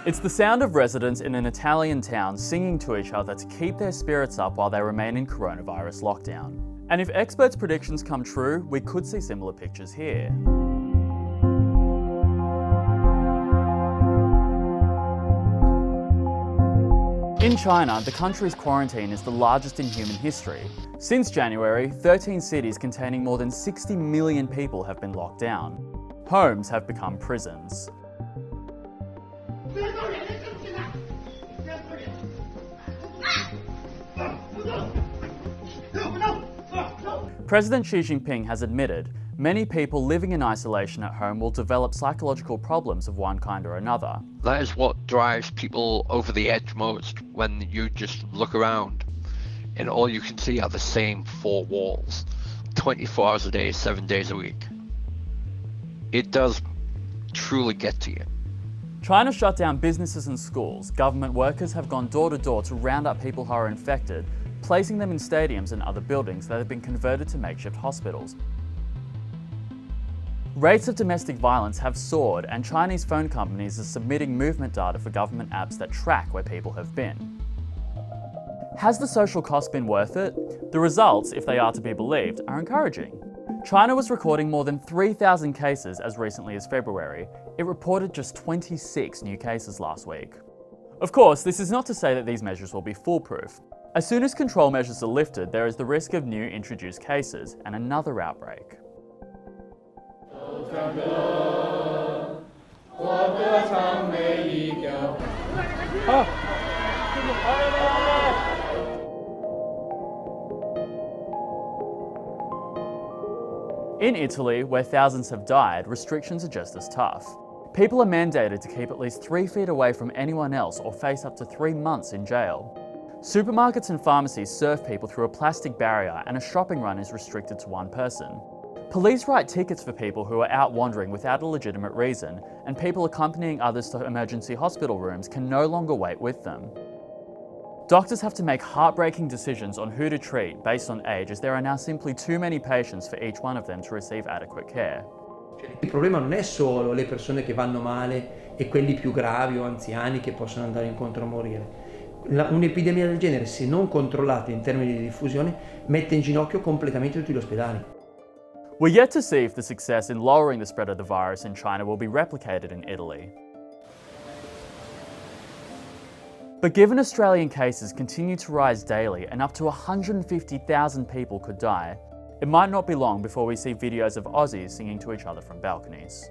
It's the sound of residents in an Italian town singing to each other to keep their spirits up while they remain in coronavirus lockdown. And if experts' predictions come true, we could see similar pictures here. In China, the country's quarantine is the largest in human history. Since January, 13 cities containing more than 60 million people have been locked down. Homes have become prisons. President Xi Jinping has admitted many people living in isolation at home will develop psychological problems of one kind or another. That is what drives people over the edge most, when you just look around and all you can see are the same four walls, 24 hours a day, 7 days a week. It does truly get to you. China shut down businesses and schools. Government workers have gone door to door to round up people who are infected, placing them in stadiums and other buildings that have been converted to makeshift hospitals. Rates of domestic violence have soared, and Chinese phone companies are submitting movement data for government apps that track where people have been. Has the social cost been worth it? The results, if they are to be believed, are encouraging. China was recording more than 3,000 cases as recently as February. It reported just 26 new cases last week. Of course, this is not to say that these measures will be foolproof. As soon as control measures are lifted, there is the risk of new introduced cases and another outbreak. In Italy, where thousands have died, restrictions are just as tough. People are mandated to keep at least 3 feet away from anyone else or face up to 3 months in jail. Supermarkets and pharmacies serve people through a plastic barrier, and a shopping run is restricted to one person. Police write tickets for people who are out wandering without a legitimate reason, and people accompanying others to emergency hospital rooms can no longer wait with them. Doctors have to make heartbreaking decisions on who to treat based on age, as there are now simply too many patients for each one of them to receive adequate care. Il problema non è solo le persone che vanno male e quelli più gravi o anziani che possono andare incontro a morire. Un'epidemia del genere, se non controllata in termini di diffusione, mette in ginocchio completamente tutti gli ospedali. We're yet to see if the success in lowering the spread of the virus in China will be replicated in Italy. But given Australian cases continue to rise daily and up to 150,000 people could die, it might not be long before we see videos of Aussies singing to each other from balconies.